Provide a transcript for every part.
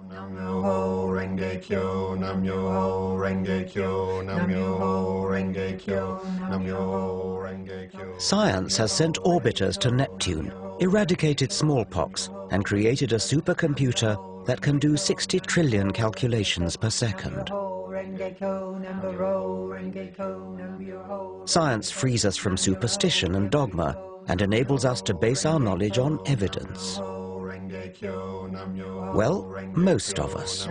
Nam-myoho Renge Kyo, Nam-myoho Renge Kyo, Nam-myoho Renge Kyo, Nam-myoho Renge Kyo. Science has sent orbiters to Neptune, eradicated smallpox, and created a supercomputer that can do 60 trillion calculations per second. Science frees us from superstition and dogma and enables us to base our knowledge on evidence. Well, most of us.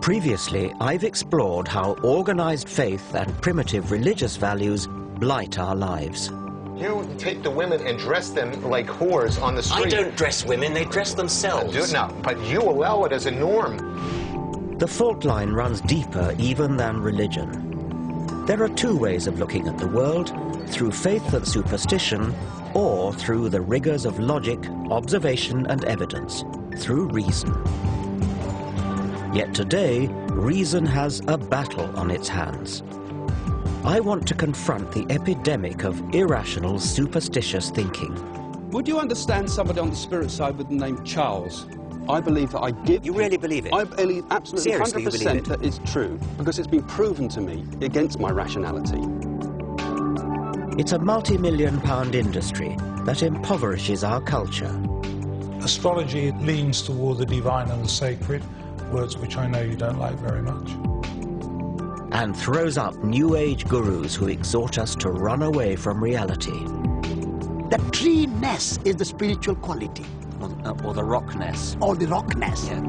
Previously, I've explored how organized faith and primitive religious values blight our lives. You take the women and dress them like whores on the street. I don't dress women, they dress themselves. No, but you allow it as a norm. The fault line runs deeper even than religion. There are two ways of looking at the world, through faith and superstition, or through the rigors of logic, observation and evidence, through reason. Yet today, reason has a battle on its hands. I want to confront the epidemic of irrational, superstitious thinking. Would you understand somebody on the spirit side with the name Charles? I believe that I give... You really believe it? I believe absolutely. Seriously, 100% that it's true, because it's been proven to me against my rationality. It's a multi-million-pound industry that impoverishes our culture. Astrology leans toward the divine and the sacred, words which I know you don't like very much. And throws up New Age gurus who exhort us to run away from reality. The tree-ness is the spiritual quality. Or the rockness. Or the rockness. Yeah.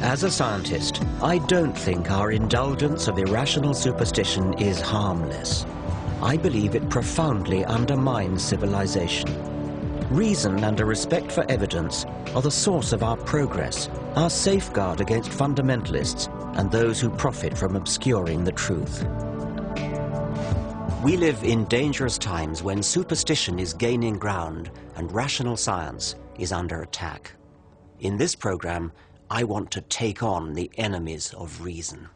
As a scientist, I don't think our indulgence of irrational superstition is harmless. I believe it profoundly undermines civilization. Reason and a respect for evidence are the source of our progress, our safeguard against fundamentalists and those who profit from obscuring the truth. We live in dangerous times when superstition is gaining ground and rational science is under attack. In this program, I want to take on the enemies of reason.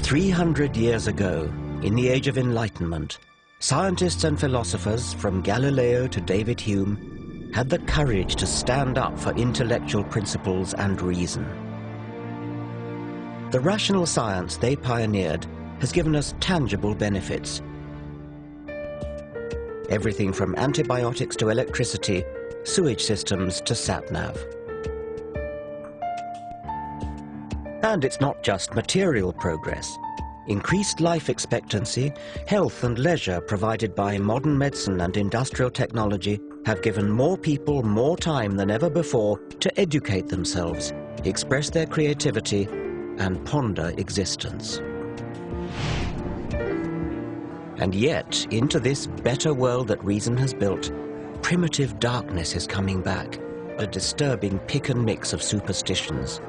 "300 years ago, in the Age of Enlightenment, scientists and philosophers from Galileo to David Hume had the courage to stand up for intellectual principles and reason. The rational science they pioneered has given us tangible benefits. Everything from antibiotics to electricity, sewage systems to sat-nav. And it's not just material progress. Increased life expectancy, health and leisure provided by modern medicine and industrial technology have given more people more time than ever before to educate themselves, express their creativity, and ponder existence. And yet, into this better world that reason has built, primitive darkness is coming back, a disturbing pick and mix of superstitions.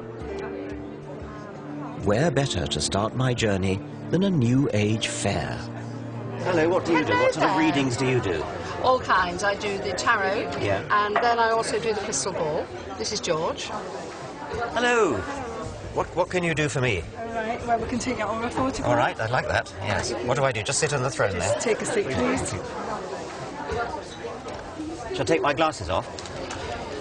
Where better to start my journey than a New Age fair? Hello, what do you do? What sort of readings do you do? All kinds. I do the tarot, Yeah. And then I also do the crystal ball. This is George. Hello. What can you do for me? All right, well, we can take out all our photographs. All right, I'd like that, yes. What do I do? Just sit on the throne there? Just take a seat, please. Shall I take my glasses off?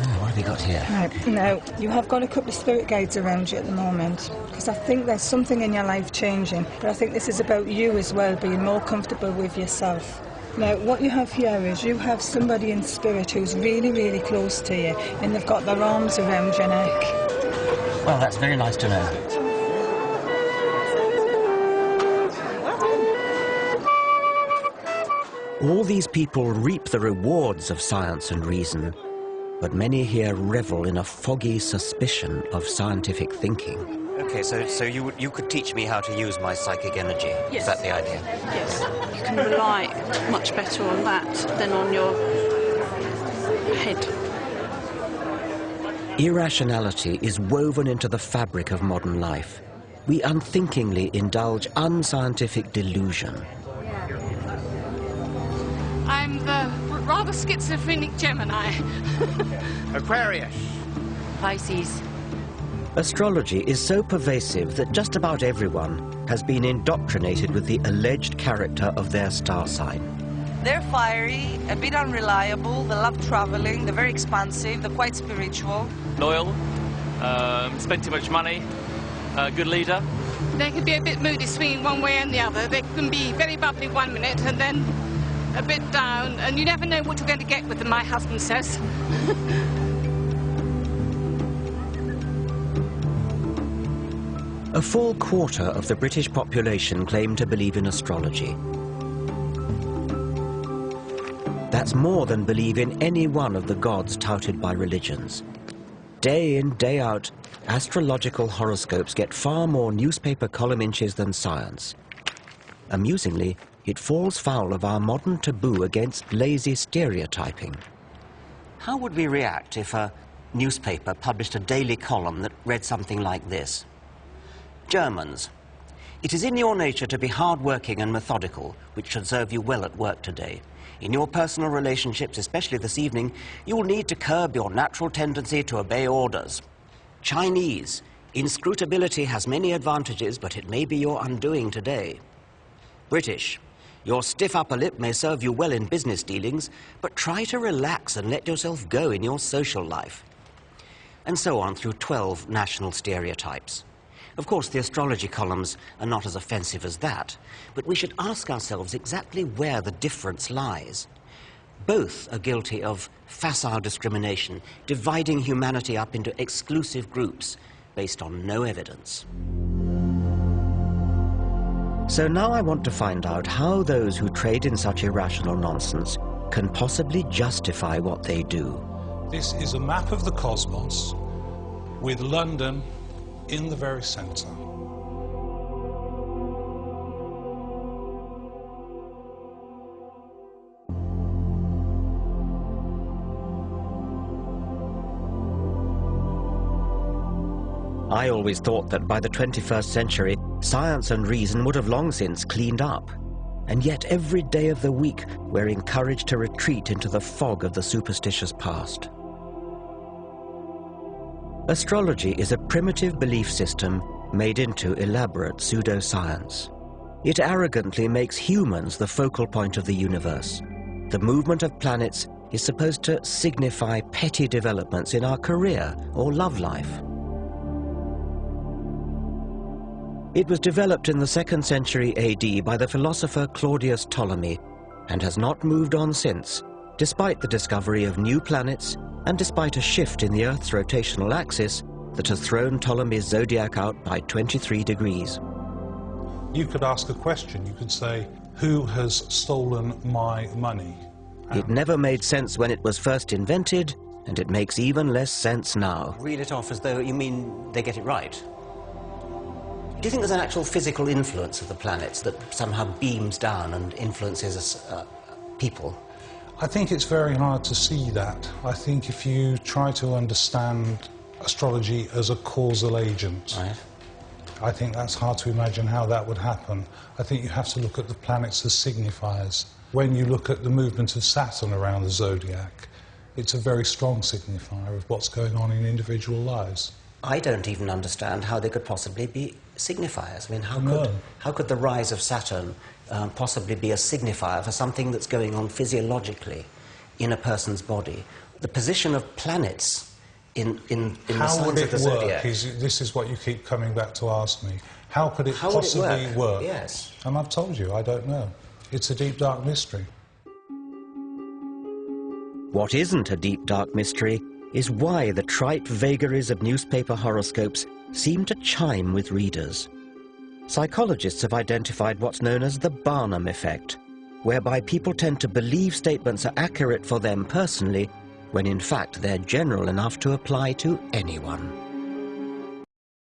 Oh, what have you got here? Right, now, you have got a couple of spirit guides around you at the moment, because I think there's something in your life changing, but I think this is about you as well, being more comfortable with yourself. Now, what you have here is you have somebody in spirit who's really, really close to you, and they've got their arms around your neck. Well, that's very nice to know. All these people reap the rewards of science and reason, but many here revel in a foggy suspicion of scientific thinking. Okay, so you could teach me how to use my psychic energy. Yes. Is that the idea? Yes. You can rely much better on that than on your head. Irrationality is woven into the fabric of modern life. We unthinkingly indulge unscientific delusion. I'm the rather schizophrenic Gemini. Aquarius. Pisces. Astrology is so pervasive that just about everyone has been indoctrinated with the alleged character of their star sign. They're fiery, a bit unreliable, they love traveling, they're very expansive, they're quite spiritual. Loyal, spend too much money, good leader. They can be a bit moody, swinging one way and the other. They can be very bubbly 1 minute and then a bit down, and you never know what you're going to get with them, my husband says. A full quarter of the British population claim to believe in astrology. That's more than believe in any one of the gods touted by religions. Day in, day out, astrological horoscopes get far more newspaper column inches than science. Amusingly, it falls foul of our modern taboo against lazy stereotyping. How would we react if a newspaper published a daily column that read something like this? Germans, it is in your nature to be hard-working and methodical, which should serve you well at work today. In your personal relationships, especially this evening, you will need to curb your natural tendency to obey orders. Chinese, inscrutability has many advantages, but it may be your undoing today. British, your stiff upper lip may serve you well in business dealings, but try to relax and let yourself go in your social life. And so on through 12 national stereotypes. Of course, the astrology columns are not as offensive as that, but we should ask ourselves exactly where the difference lies. Both are guilty of facile discrimination, dividing humanity up into exclusive groups based on no evidence. So now I want to find out how those who trade in such irrational nonsense can possibly justify what they do. This is a map of the cosmos with London in the very centre. I always thought that by the 21st century, science and reason would have long since cleaned up. And yet every day of the week, we're encouraged to retreat into the fog of the superstitious past. Astrology is a primitive belief system made into elaborate pseudoscience. It arrogantly makes humans the focal point of the universe. The movement of planets is supposed to signify petty developments in our career or love life. It was developed in the 2nd century AD by the philosopher Claudius Ptolemy and has not moved on since, despite the discovery of new planets and despite a shift in the Earth's rotational axis that has thrown Ptolemy's zodiac out by 23 degrees. You could ask a question. You could say, who has stolen my money? It never made sense when it was first invented, and it makes even less sense now. Reel it off as though you mean they get it right. Do you think there's an actual physical influence of the planets that somehow beams down and influences people? I think it's very hard to see that. I think if you try to understand astrology as a causal agent, right, I think that's hard to imagine how that would happen. I think you have to look at the planets as signifiers. When you look at the movement of Saturn around the zodiac, it's a very strong signifier of what's going on in individual lives. I don't even understand how they could possibly be signifiers. I mean, how could the rise of Saturn possibly be a signifier for something that's going on physiologically in a person's body? The position of planets in the signs of the zodiac. This is what you keep coming back to ask me. How could it possibly work? Yes. And I've told you, I don't know. It's a deep, dark mystery. What isn't a deep, dark mystery is why the trite vagaries of newspaper horoscopes seem to chime with readers. Psychologists have identified what's known as the Barnum effect, whereby people tend to believe statements are accurate for them personally, when in fact they're general enough to apply to anyone.